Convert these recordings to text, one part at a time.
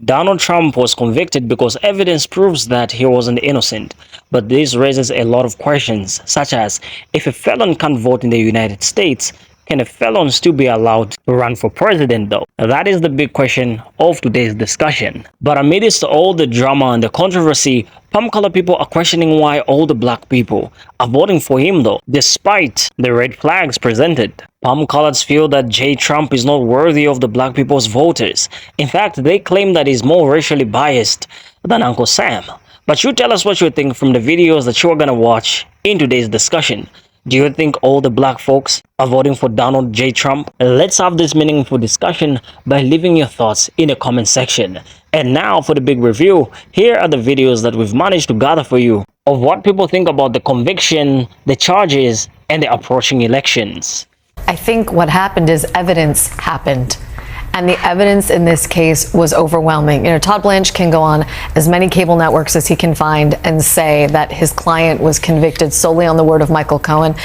Donald Trump was convicted because evidence proves that he wasn't innocent. But this raises a lot of questions, such as, if a felon can't vote in the United States, can a felon still be allowed to run for president though? That is the big question of today's discussion. But amidst all the drama and the controversy, palm-color people are questioning why all the black people are voting for him though, despite the red flags presented. Palm-coloreds feel that J. Trump is not worthy of the black people's voters. In fact, they claim that he's more racially biased than Uncle Sam. But you tell us what you think from the videos that you're gonna watch in today's discussion. Do you think all the black folks are voting for Donald J. Trump? Let's have this meaningful discussion by leaving your thoughts in the comment section. And now for the big review, here are the videos that we've managed to gather for you of what people think about the conviction, the charges, and the approaching elections. I think what happened is evidence happened. And the evidence in this case was overwhelming. You know, Todd Blanche can go on as many cable networks as he can find and say that his client was convicted solely on the word of Michael Cohen,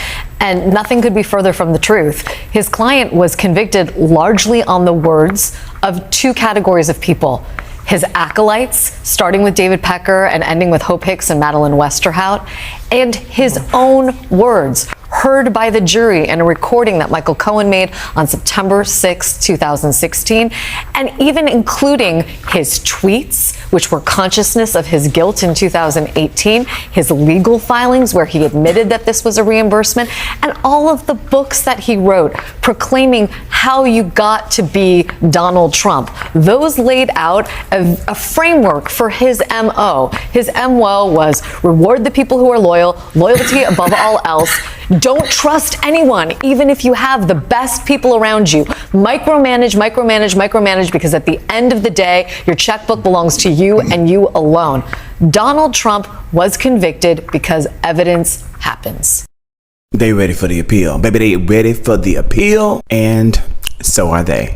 and nothing could be further from the truth. His client was convicted largely on the words of two categories of people: his acolytes, starting with David Pecker and ending with Hope Hicks and Madeleine Westerhout, and his own words, heard by the jury in a recording that Michael Cohen made on September 6, 2016, and even including his tweets, which were consciousness of his guilt in 2018, his legal filings where he admitted that this was a reimbursement, and all of the books that he wrote proclaiming how you got to be Donald Trump. Those laid out a framework for his MO. His MO was reward the people who are loyal, loyalty above all else. Don't trust anyone, even if you have the best people around you. Micromanage, micromanage, micromanage, because at the end of the day, your checkbook belongs to you and you alone. Donald Trump was convicted because evidence happens. They ready for the appeal. Baby, they ready for the appeal, and so are they.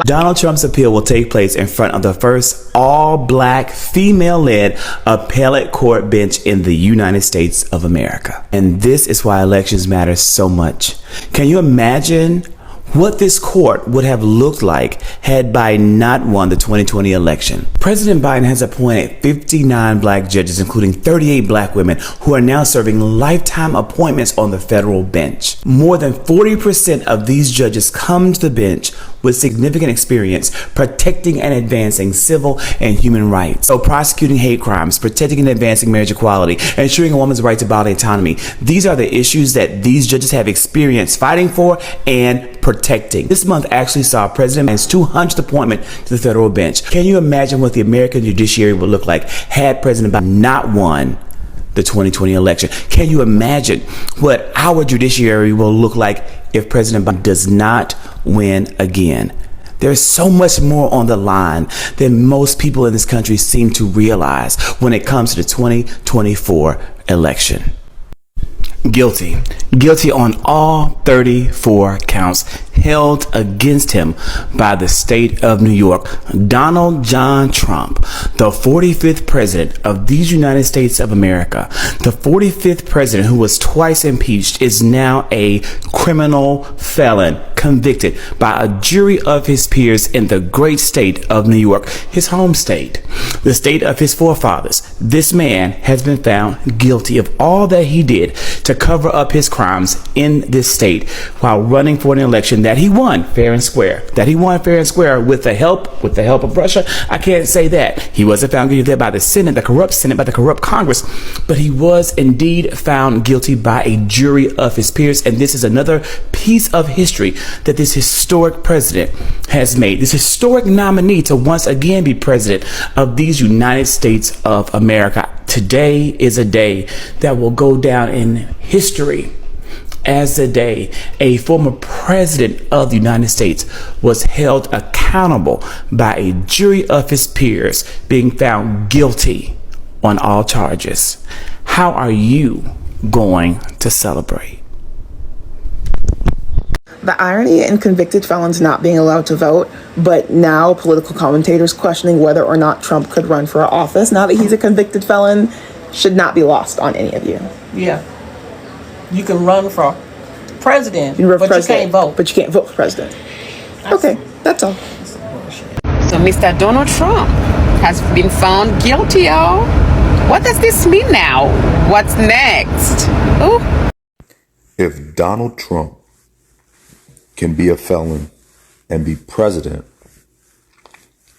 Donald Trump's appeal will take place in front of the first all-black, female-led appellate court bench in the United States of America. And this is why elections matter so much. Can you imagine what this court would have looked like had Biden not won the 2020 election? President Biden has appointed 59 black judges, including 38 black women, who are now serving lifetime appointments on the federal bench. More than 40% of these judges come to the bench with significant experience protecting and advancing civil and human rights. So prosecuting hate crimes, protecting and advancing marriage equality, ensuring a woman's right to bodily autonomy. These are the issues that these judges have experience fighting for and protecting. This month actually saw President Biden's 200th appointment to the federal bench. Can you imagine what the American judiciary would look like had President Biden not won the 2020 election? Can you imagine what our judiciary will look like if President Biden does not win again? There's so much more on the line than most people in this country seem to realize when it comes to the 2024 election. Guilty on all 34 counts held against him by the state of New York. Donald John Trump, the 45th president of these United States of America, the 45th president who was twice impeached, is now a criminal felon convicted by a jury of his peers in the great state of New York, his home state, the state of his forefathers. This man has been found guilty of all that he did to cover up his crimes in this state while running for an election that he won fair and square. With the help of Russia. I can't say that. He wasn't found guilty by the Senate, by the corrupt Congress, but he was indeed found guilty by a jury of his peers. And this is another piece of history that this historic president has made. This historic nominee to once again be president of these United States of America. Today is a day that will go down in history as the day a former president of the United States was held accountable by a jury of his peers, being found guilty on all charges. How are you going to celebrate? The irony in convicted felons not being allowed to vote, but now political commentators questioning whether or not Trump could run for office now that he's a convicted felon should not be lost on any of you. Yeah. You can run for president, you can't vote. But you can't vote for president. Okay, that's all. So Mr. Donald Trump has been found guilty, y'all. What does this mean now? What's next? Ooh. If Donald Trump can be a felon and be president,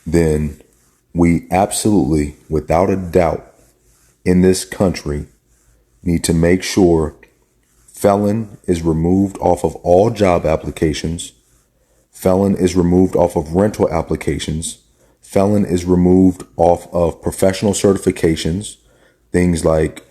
then we absolutely, without a doubt, in this country need to make sure felon is removed off of all job applications. Felon is removed off of rental applications. Felon is removed off of professional certifications, things like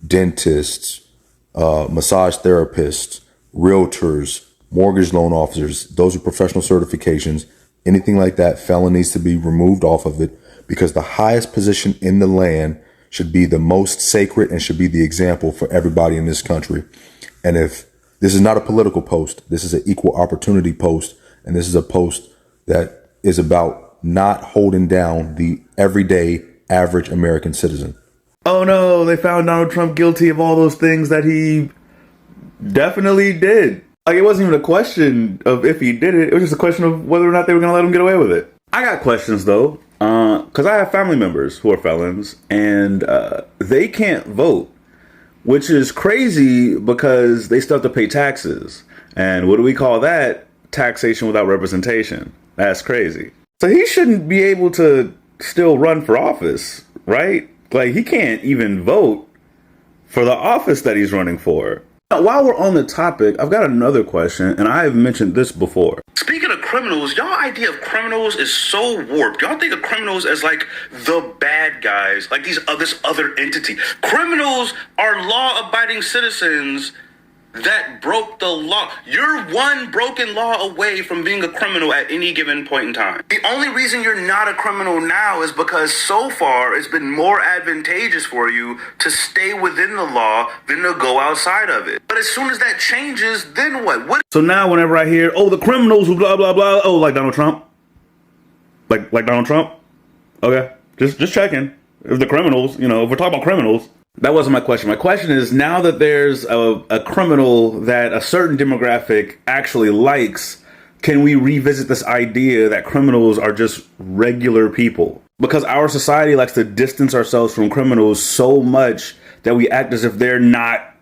dentists, massage therapists, realtors, mortgage loan officers. Those are professional certifications. Anything like that, felon needs to be removed off of it, because the highest position in the land should be the most sacred and should be the example for everybody in this country. And if this is not a political post, this is an equal opportunity post, and this is a post that is about not holding down the everyday average American citizen. Oh no, they found Donald Trump guilty of all those things that he definitely did. Like, it wasn't even a question of if he did it. It was just a question of whether or not they were going to let him get away with it. I got questions though, because I have family members who are felons, and they can't vote, which is crazy because they still have to pay taxes. And what do we call that? Taxation without representation. That's crazy. So he shouldn't be able to still run for office, right? Like, he can't even vote for the office that he's running for. Now, while we're on the topic, I've got another question, and I have mentioned this before. Speaking of criminals, y'all idea of criminals is so warped. Y'all think of criminals as like the bad guys, like this other entity. Criminals are law-abiding citizens that broke the law. You're one broken law away from being a criminal at any given point in time. The only reason you're not a criminal now is because so far it's been more advantageous for you to stay within the law than to go outside of it. But as soon as that changes, then what? So now whenever I hear, oh, the criminals who blah, blah, blah, oh, like Donald Trump? Like Donald Trump? Okay, just checking. If the criminals, if we're talking about criminals. That wasn't my question. My question is, now that there's a criminal that a certain demographic actually likes, can we revisit this idea that criminals are just regular people? Because our society likes to distance ourselves from criminals so much that we act as if they're not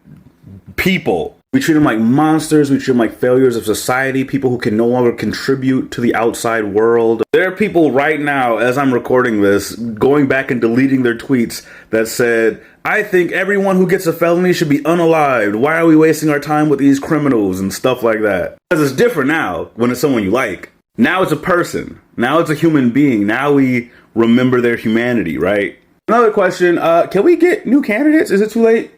people. We treat them like monsters. We treat them like failures of society, people who can no longer contribute to the outside world. There are people right now, as I'm recording this, going back and deleting their tweets that said, I think everyone who gets a felony should be unalived. Why are we wasting our time with these criminals and stuff like that? Because it's different now when it's someone you like. Now it's a person. Now it's a human being. Now we remember their humanity, right? Another question, can we get new candidates? Is it too late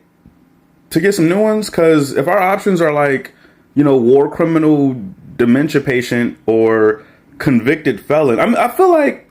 to get some new ones? Because if our options are like, war criminal, dementia patient, or convicted felon, I feel like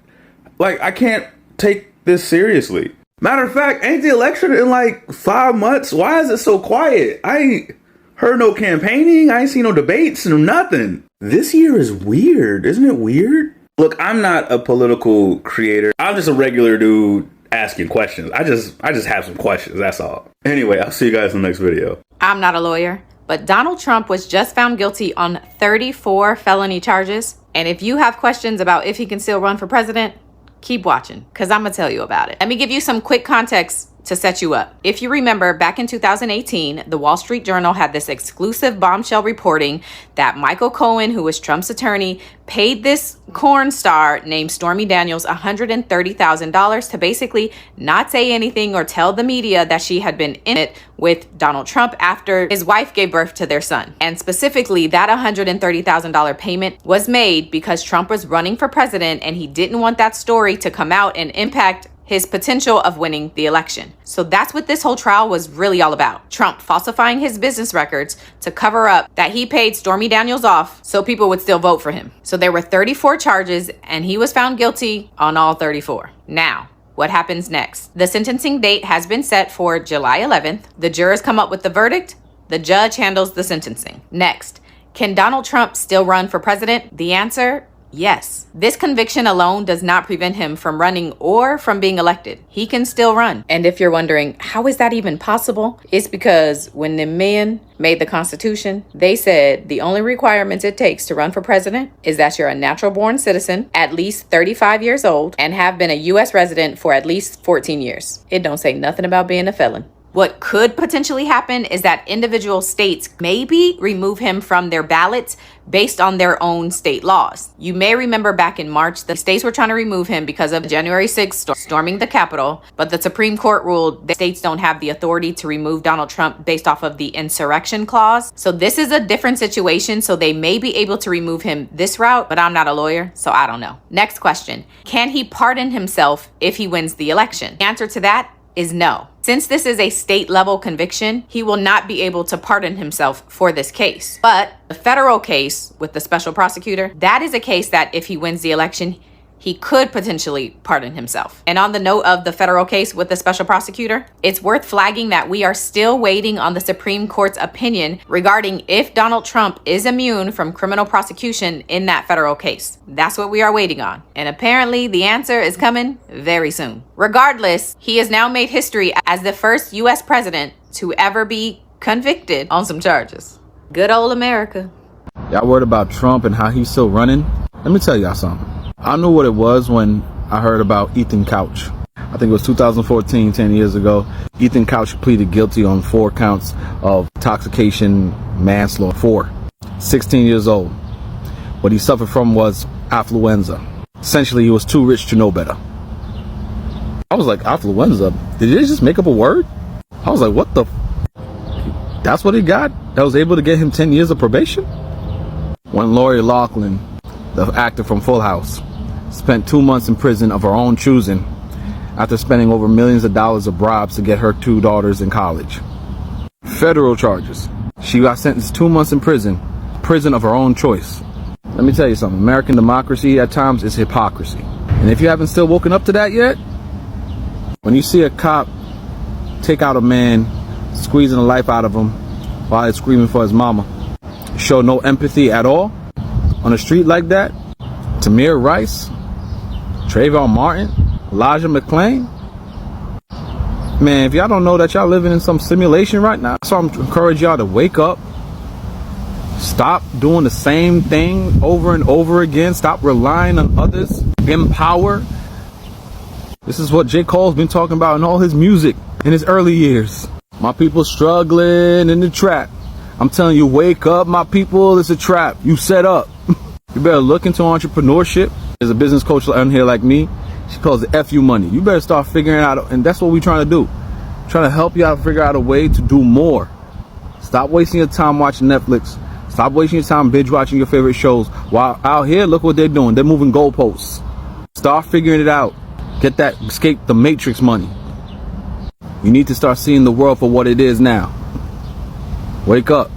I can't take this seriously. Matter of fact, ain't the election in like 5 months? Why is it so quiet? I ain't heard no campaigning. I ain't seen no debates, no nothing. This year is weird. Isn't it weird? Look, I'm not a political creator. I'm just a regular dude asking questions. I just have some questions. That's all. Anyway, I'll see you guys in the next video. I'm not a lawyer, but Donald Trump was just found guilty on 34 felony charges. And if you have questions about if he can still run for president, keep watching, because I'm going to tell you about it. Let me give you some quick context to set you up. If you remember, back in 2018, the Wall Street Journal had this exclusive bombshell reporting that Michael Cohen, who was Trump's attorney, paid this porn star named Stormy Daniels $130,000 to basically not say anything or tell the media that she had been in it with Donald Trump after his wife gave birth to their son. And specifically, that $130,000 payment was made because Trump was running for president and he didn't want that story to come out and impact his potential of winning the election. So that's what this whole trial was really all about. Trump falsifying his business records to cover up that he paid Stormy Daniels off so people would still vote for him. So there were 34 charges and he was found guilty on all 34. Now, what happens next? The sentencing date has been set for July 11th. The jurors come up with the verdict. The judge handles the sentencing. Next, can Donald Trump still run for president? The answer Yes, this conviction alone does not prevent him from running or from being elected. He can still run. And if you're wondering, how is that even possible? It's because when the men made the Constitution, they said the only requirements it takes to run for president is that you're a natural-born citizen, at least 35 years old, and have been a U.S. resident for at least 14 years. It don't say nothing about being a felon. What could potentially happen is that individual states maybe remove him from their ballots based on their own state laws. You may remember back in March, the states were trying to remove him because of January 6th storming the Capitol, but the Supreme Court ruled that states don't have the authority to remove Donald Trump based off of the insurrection clause. So this is a different situation, so they may be able to remove him this route, but I'm not a lawyer, so I don't know. Next question. Can he pardon himself if he wins the election? The answer to that is no. Since this is a state level conviction, he will not be able to pardon himself for this case. But the federal case with the special prosecutor, that is a case that if he wins the election, he could potentially pardon himself. And on the note of the federal case with the special prosecutor, it's worth flagging that we are still waiting on the Supreme Court's opinion regarding if Donald Trump is immune from criminal prosecution in that federal case. That's what we are waiting on. And apparently the answer is coming very soon. Regardless, he has now made history as the first U.S. president to ever be convicted on some charges. Good old America. Y'all worried about Trump and how he's still running? Let me tell y'all something. I knew what it was when I heard about Ethan Couch. I think it was 2014, 10 years ago. Ethan Couch pleaded guilty on 4 counts of intoxication, manslaughter. 16 years old. What he suffered from was affluenza. Essentially, he was too rich to know better. I was like, affluenza? Did they just make up a word? I was like, what the? That's what he got? That was able to get him 10 years of probation? When Lori Loughlin, the actor from Full House, spent 2 months in prison of her own choosing after spending over millions of dollars of bribes to get her 2 daughters in college. Federal charges. She got sentenced 2 months in prison of her own choice. Let me tell you something. American democracy at times is hypocrisy. And if you haven't still woken up to that yet, when you see a cop take out a man, squeezing the life out of him while he's screaming for his mama, show no empathy at all on a street like that, Tamir Rice, Trayvon Martin, Elijah McClain. Man, if y'all don't know that y'all living in some simulation right now, so I'm encourage y'all to wake up. Stop doing the same thing over and over again. Stop relying on others. Empower. This is what J. Cole's been talking about in all his music in his early years. My people struggling in the trap. I'm telling you, wake up, my people. It's a trap. You set up. You better look into entrepreneurship. There's a business coach on here like me. She calls it FU money. You better start figuring out, and that's what we're trying to do. Trying to help you out figure out a way to do more. Stop wasting your time watching Netflix. Stop wasting your time binge watching your favorite shows. While out here, look what they're doing. They're moving goalposts. Start figuring it out. Get that, escape the matrix money. You need to start seeing the world for what it is now. Wake up.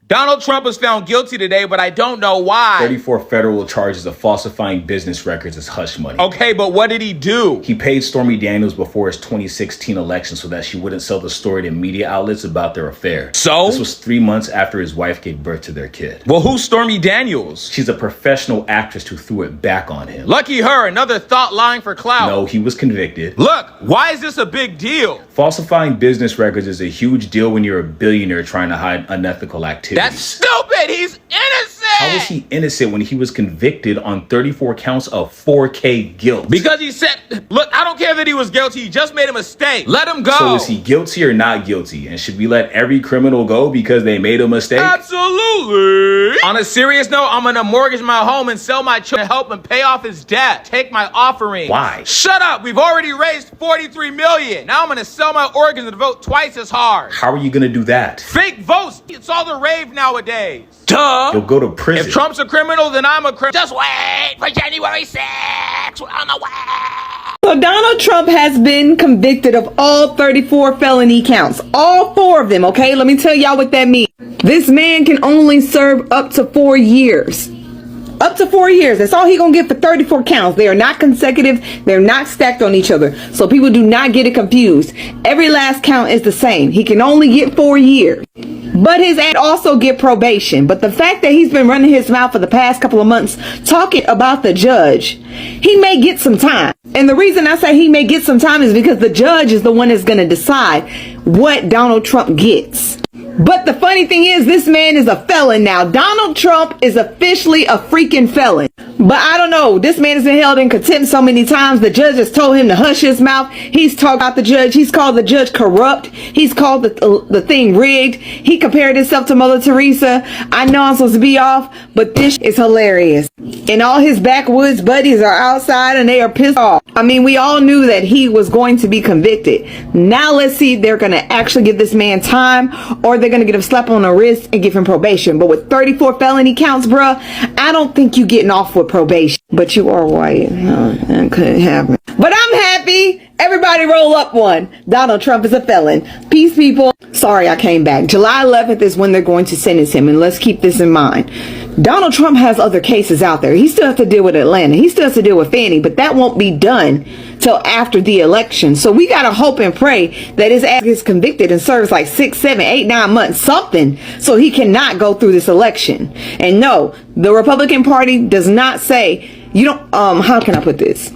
Donald Trump was found guilty today, but I don't know why. 34 federal charges of falsifying business records as hush money. Okay, but what did he do? He paid Stormy Daniels before his 2016 election so that she wouldn't sell the story to media outlets about their affair. So? This was 3 months after his wife gave birth to their kid. Well, who's Stormy Daniels? She's a professional actress who threw it back on him. Lucky her, another thought lying for clout. No, he was convicted. Look, why is this a big deal? Falsifying business records is a huge deal when you're a billionaire trying to hide unethical activities. That's stupid! He's innocent! How was he innocent when he was convicted on 34 counts of 4K guilt? Because he said, look, I don't care that he was guilty. He just made a mistake. Let him go. So is he guilty or not guilty? And should we let every criminal go because they made a mistake? Absolutely. On a serious note, I'm going to mortgage my home and sell my children to help him pay off his debt. Take my offering. Why? Shut up. We've already raised $43 million. Now I'm going to sell my organs and vote twice as hard. How are you going to do that? Fake votes. It's all the rave nowadays. Duh. You'll go to prison. If Trump's a criminal, then I'm a criminal. Just wait for January 6th. We're on the way. So Donald Trump has been convicted of all 34 felony counts. All 4 of them, okay? Let me tell y'all what that means. This man can only serve up to 4 years. Up to 4 years. That's all he gonna get for 34 counts. They are not consecutive. They're not stacked on each other. So people do not get it confused. Every last count is the same. He can only get 4 years. but his ad also get probation. But the fact that he's been running his mouth for the past couple of months talking about the judge, he may get some time. And the reason I say he may get some time is because the judge is the one that's going to decide what Donald Trump gets. But the funny thing is, this man is a felon now. Donald Trump is officially a freaking felon. But I don't know. This man has been held in contempt so many times. The judge has told him to hush his mouth. He's talked about the judge. He's called the judge corrupt. He's called the thing rigged. He compared himself to Mother Teresa. I know I'm supposed to be off, but this is hilarious. And all his backwoods buddies are outside and they are pissed off. I mean, we all knew that he was going to be convicted. Now let's see if they're going to actually give this man time, or they're going to get him slap on the wrist and give him probation. But with 34 felony counts, bruh, I don't think you getting off with probation. But you are white. No, that couldn't happen. But I'm happy. Everybody roll up one. Donald Trump is a felon. Peace, people. Sorry I came back. July 11th is when they're going to sentence him. And let's keep this in mind. Donald Trump has other cases out there. He still has to deal with Atlanta. He still has to deal with Fannie. But that won't be done till after the election. So we got to hope and pray that his ass gets convicted and serves like 6, 7, 8, 9 months, something, so he cannot go through this election. And no, the Republican Party does not say, you don't, how can I put this?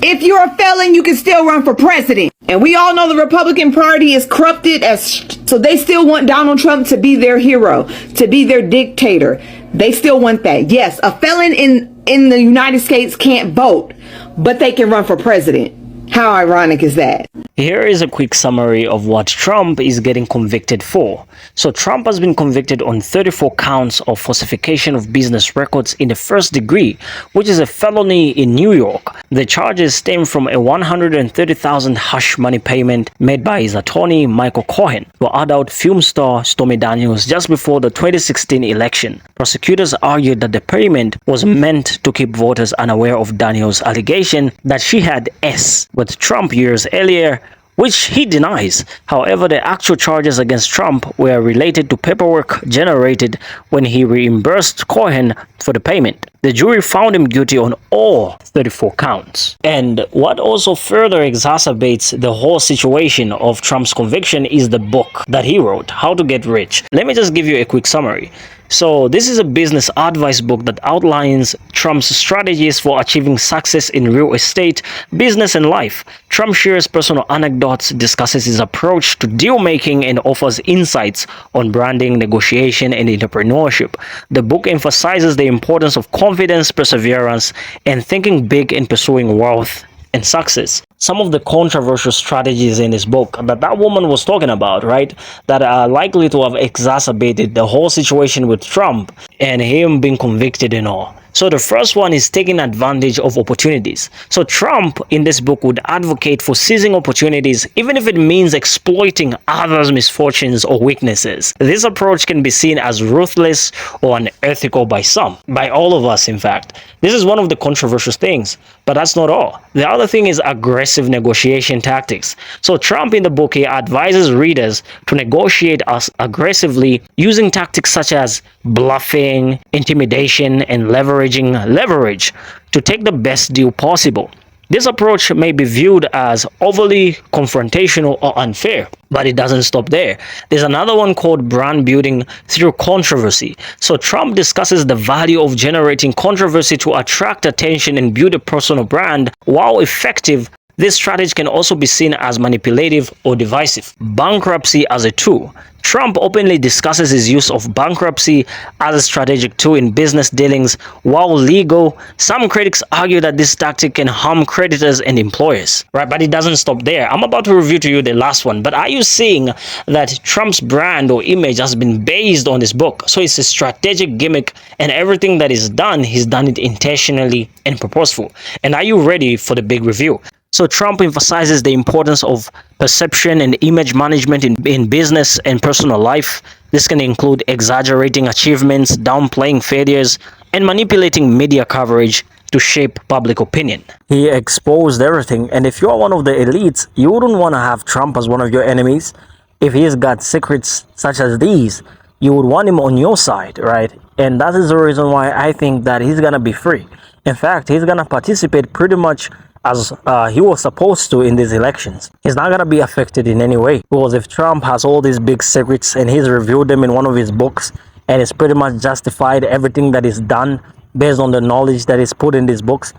If you're a felon, you can still run for president. And we all know the Republican Party is corrupted, so they still want Donald Trump to be their hero, to be their dictator. They still want that. Yes, a felon in the United States can't vote, but they can run for president. How ironic is that? Here is a quick summary of what Trump is getting convicted for. So Trump has been convicted on 34 counts of falsification of business records in the first degree, which is a felony in New York. The charges stem from a $130,000 hush money payment made by his attorney Michael Cohen to adult film star Stormy Daniels just before the 2016 election. Prosecutors argued that the payment was meant to keep voters unaware of Daniels' allegation that she had S with Trump years earlier, which he denies. However, the actual charges against Trump were related to paperwork generated when he reimbursed Cohen for the payment. The jury found him guilty on all 34 counts. And what also further exacerbates the whole situation of Trump's conviction is the book that he wrote, How to Get Rich. Let me just give you a quick summary. So this is a business advice book that outlines Trump's strategies for achieving success in real estate, business, and life. Trump shares personal anecdotes, discusses his approach to deal making, and offers insights on branding, negotiation, and entrepreneurship. The book emphasizes the importance of confidence, perseverance, and thinking big in pursuing wealth and success. Some of the controversial strategies in this book that woman was talking about, right, that are likely to have exacerbated the whole situation with Trump and him being convicted and all. So the first one is taking advantage of opportunities. So Trump in this book would advocate for seizing opportunities, even if it means exploiting others' misfortunes or weaknesses. This approach can be seen as ruthless or unethical by some, by all of us in fact. This is one of the controversial things, but that's not all. The other thing is aggressive negotiation tactics. So Trump in the book, he advises readers to negotiate aggressively using tactics such as bluffing, intimidation, and leverage to take the best deal possible. This approach may be viewed as overly confrontational or unfair, but it doesn't stop there. There's another one called brand building through controversy. So Trump discusses the value of generating controversy to attract attention and build a personal brand. While effective, this strategy can also be seen as manipulative or divisive. Bankruptcy as a tool. Trump openly discusses his use of bankruptcy as a strategic tool in business dealings. While legal, some critics argue that this tactic can harm creditors and employers. Right, but it doesn't stop there. I'm about to review to you the last one. But are you seeing that Trump's brand or image has been based on this book? So it's a strategic gimmick, and everything that is done, he's done it intentionally and purposeful. And are you ready for the big review? So Trump emphasizes the importance of perception and image management in business and personal life. This can include exaggerating achievements, downplaying failures, and manipulating media coverage to shape public opinion. He exposed everything, and if you're one of the elites, you wouldn't want to have Trump as one of your enemies. If he's got secrets such as these, you would want him on your side, right? And that is the reason why I think that he's gonna be free. In fact, he's gonna participate pretty much as he was supposed to in these elections. He's not going to be affected in any way, because if Trump has all these big secrets and he's reviewed them in one of his books and it's pretty much justified everything that is done based on the knowledge that is put in these books,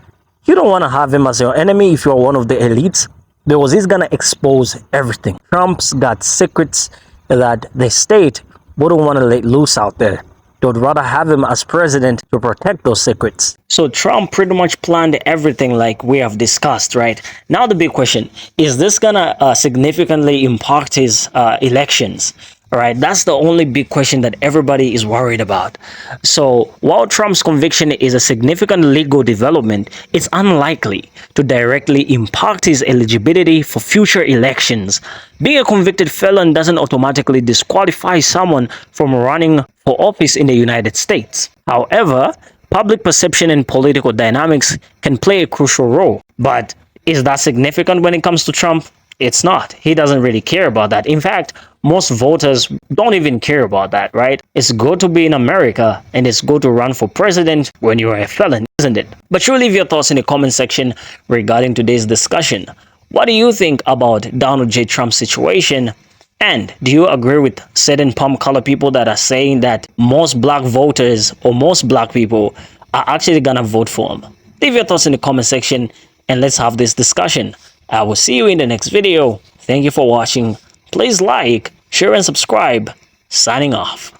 you don't want to have him as your enemy if you're one of the elites, because he's going to expose everything. Trump's got secrets that the state wouldn't want to let loose out there. They would rather have him as president to protect those secrets. So Trump pretty much planned everything like we have discussed, right? Now the big question, is this gonna significantly impact his elections? All right, that's the only big question that everybody is worried about. So while Trump's conviction is a significant legal development, it's unlikely to directly impact his eligibility for future elections. Being a convicted felon doesn't automatically disqualify someone from running for office in the United States. However, public perception and political dynamics can play a crucial role. But is that significant when it comes to Trump? It's not. He doesn't really care about that. In fact, most voters don't even care about that, right? It's good to be in America and it's good to run for president when you're a felon, isn't it? But you leave your thoughts in the comment section regarding today's discussion. What do you think about Donald J. Trump's situation? And do you agree with certain palm color people that are saying that most black voters or most black people are actually gonna vote for him? Leave your thoughts in the comment section and let's have this discussion. I will see you in the next video. Thank you for watching. Please like, share, and subscribe. Signing off.